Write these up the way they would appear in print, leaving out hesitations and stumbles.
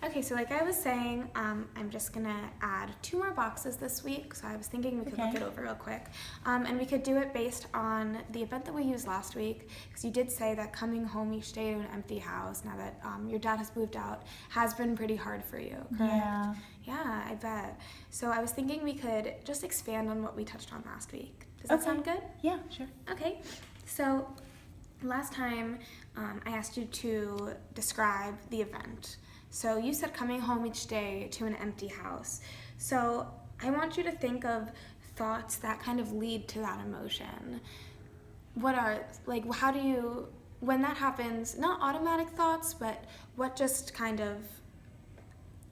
Okay, so like I was saying, I'm just gonna add 2 more boxes this week. So I was thinking we could look Okay. it over real quick, and we could do it based on the event that we used last week. Because you did say that coming home each day to an empty house, now that your dad has moved out, has been pretty hard for you. Correct? Yeah. Yeah, I bet. So I was thinking we could just expand on what we touched on last week. Does that Okay. sound good? Yeah, sure. Okay. So last time I asked you to describe the event. So you said coming home each day to an empty house. So I want you to think of thoughts that kind of lead to that emotion. What are, like, how do you, when that happens, not automatic thoughts, but what just kind of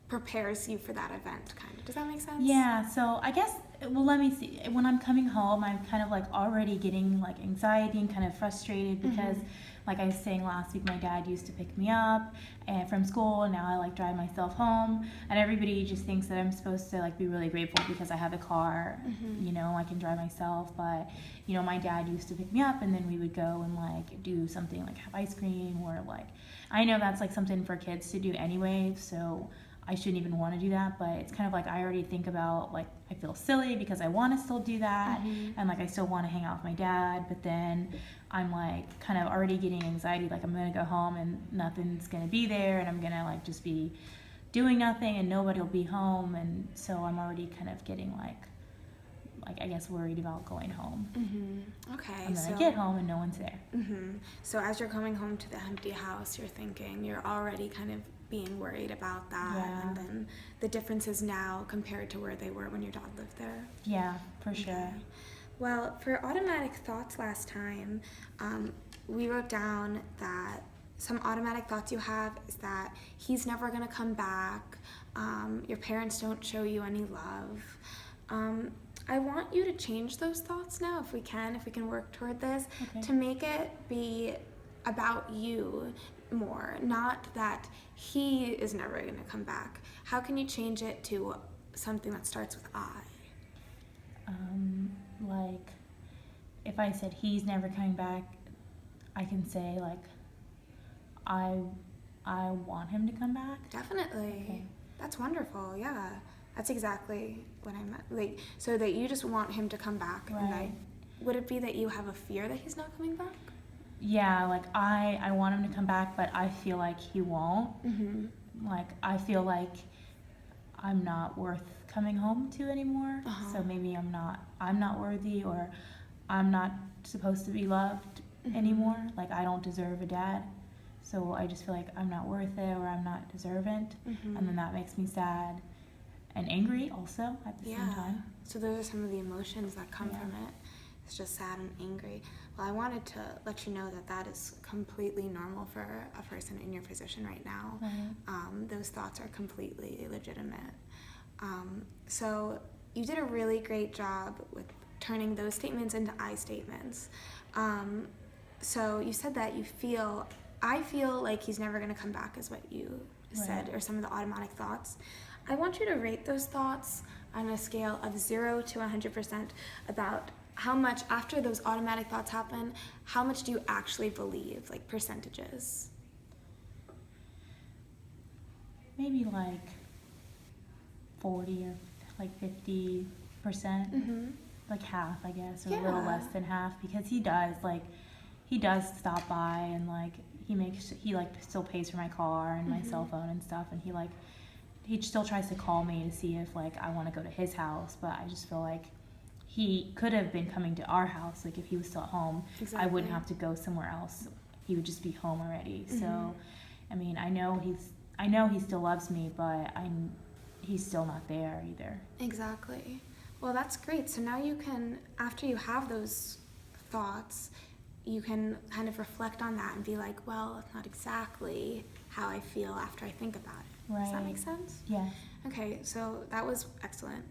prepares you for that event, kind of. Does that make sense? Yeah, so I guess, well, let me see. When I'm coming home, I'm kind of like already getting like anxiety and kind of frustrated because, like I was saying last week, my dad used to pick me up and from school, and now I like drive myself home, and everybody just thinks that I'm supposed to like be really grateful because I have a car, you know, I can drive myself. But you know, my dad used to pick me up, and then we would go and like do something like have ice cream, or like, I know that's like something for kids to do anyway, so I shouldn't even want to do that, but it's kind of like I already think about, like, I feel silly because I want to still do that, and like I still want to hang out with my dad, but then I'm like kind of already getting anxiety, like I'm gonna go home and nothing's gonna be there, and I'm gonna like just be doing nothing and nobody will be home, and so I'm already kind of getting like I guess worried about going home. Okay. And then so I get home and no one's there. So as you're coming home to the empty house, you're thinking, you're already kind of being worried about that, Yeah. and then the differences now compared to where they were when your dad lived there. Yeah, for sure. Okay. Well, for automatic thoughts last time, we wrote down that some automatic thoughts you have is that he's never going to come back, your parents don't show you any love. I want you to change those thoughts now, if we can work toward this, Okay. to make it be about you more, not that he is never going to come back. How can you change it to something that starts with I? Like, if I said he's never coming back, I can say like, I want him to come back. Definitely. Okay. That's wonderful. Yeah. That's exactly what I meant. Like, so that you just want him to come back. And Right. would it be that you have a fear that he's not coming back? Yeah, like I want him to come back, but I feel like he won't. Like, I feel like I'm not worth coming home to anymore. So maybe I'm not worthy, or I'm not supposed to be loved anymore. Like, I don't deserve a dad. So I just feel like I'm not worth it, or I'm not deserving. And then that makes me sad and angry also at the same time. So those are some of the emotions that come from it. It's just sad and angry. Well, I wanted to let you know that that is completely normal for a person in your position right now. Those thoughts are completely legitimate. So you did a really great job with turning those statements into I statements. So you said that I feel like he's never going to come back, is what you said, or some of the automatic thoughts. I want you to rate those thoughts on a scale of 0 to 100% about how much, after those automatic thoughts happen, how much do you actually believe, like percentages? Maybe like 40 or like 50%. Like half, I guess, or a little less than half, because he does stop by, and like he like still pays for my car and my cell phone and stuff, and he still tries to call me to see if like I want to go to his house, but I just feel like he could have been coming to our house. Like, if he was still at home, I wouldn't have to go somewhere else. He would just be home already. So, I mean, I know he still loves me, but he's still not there either. Exactly. Well, that's great. So now you can, after you have those thoughts, you can kind of reflect on that and be like, well, it's not exactly how I feel after I think about it. Right. Does that make sense? Yeah. Okay, so that was excellent.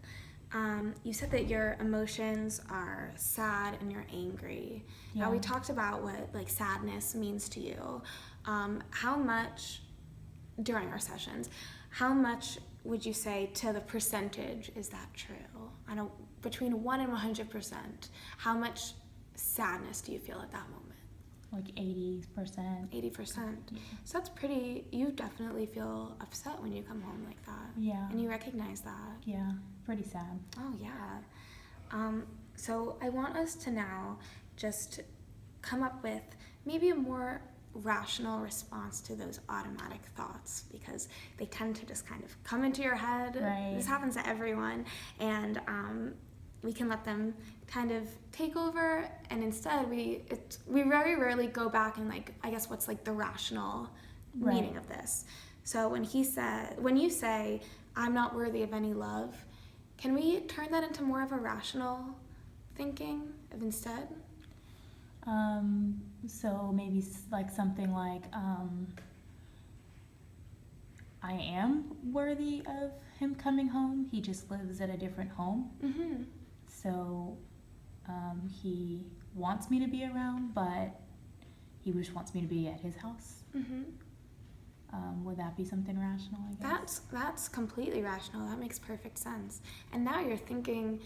You said that your emotions are sad and you're angry. Yeah. Now, we talked about what like sadness means to you. How much, during our sessions, how much would you say to the percentage is that true? I know, between 1 and 100%, how much sadness do you feel at that moment? like 80%. 80%. Yeah. So that's pretty, you definitely feel upset when you come home like that. Yeah. And you recognize that. Yeah, pretty sad. Oh, yeah. So I want us to now just come up with maybe a more rational response to those automatic thoughts, because they tend to just kind of come into your head. Right. This happens to everyone, and we can let them kind of take over, and instead we very rarely go back and like, I guess, what's like the rational meaning of this. So when you say, "I'm not worthy of any love," can we turn that into more of a rational thinking of instead? So maybe like something like, I am worthy of him coming home. He just lives at a different home. Mm-hmm. So he wants me to be around, but he just wants me to be at his house. Mm-hmm. Would that be something rational, I guess? That's completely rational. That makes perfect sense. And now you're taking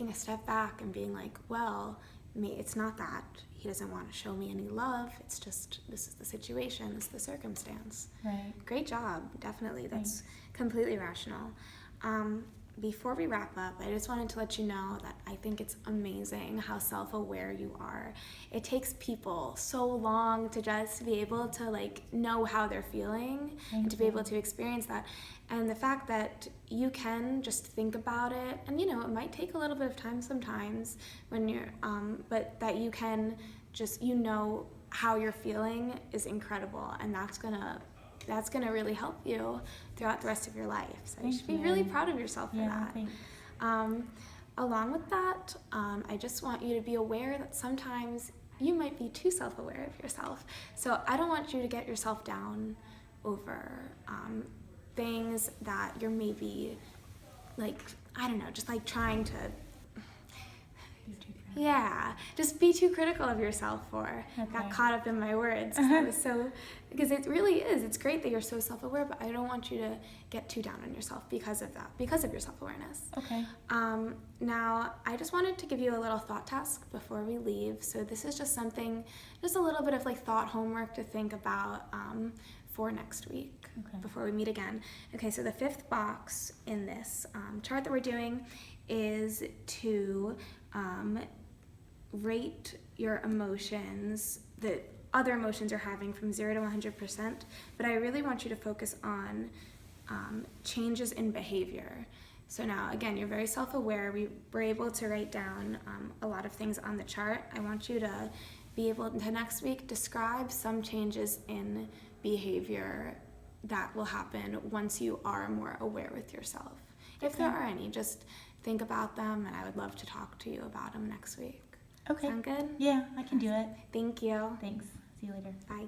a step back and being like, well, it's not that he doesn't want to show me any love. It's just, this is the situation, this is the circumstance. Right. Great job. Definitely. That's completely rational. Before we wrap up, I just wanted to let you know that I think it's amazing how self-aware you are. It takes people so long to just be able to like know how they're feeling and to be able to experience that. And the fact that you can just think about it, and it might take a little bit of time sometimes when you're, but that you can just, how you're feeling is incredible, and that's gonna really help you throughout the rest of your life. So you should be really proud of yourself for that. Thanks. Along with that, I just want you to be aware that sometimes you might be too self-aware of yourself. So I don't want you to get yourself down over things that you're maybe like, I don't know, just like trying to just be too critical of yourself for. Okay. Got caught up in my words. Because it really is. It's great that you're so self-aware, but I don't want you to get too down on yourself because of that, because of your self-awareness. Okay. Now, I just wanted to give you a little thought task before we leave. So this is just a little bit of like thought homework to think about for next week before we meet again. Okay, so the fifth box in this chart that we're doing is to rate your emotions, the other emotions you're having, from 0 to 100%, but I really want you to focus on changes in behavior. So now, again, you're very self-aware. We were able to write down a lot of things on the chart. I want you to be able to next week describe some changes in behavior that will happen once you are more aware with yourself. If there are any, just think about them, and I would love to talk to you about them next week. Okay. Sound good? Yeah, I can do it. Thank you. Thanks. See you later. Bye.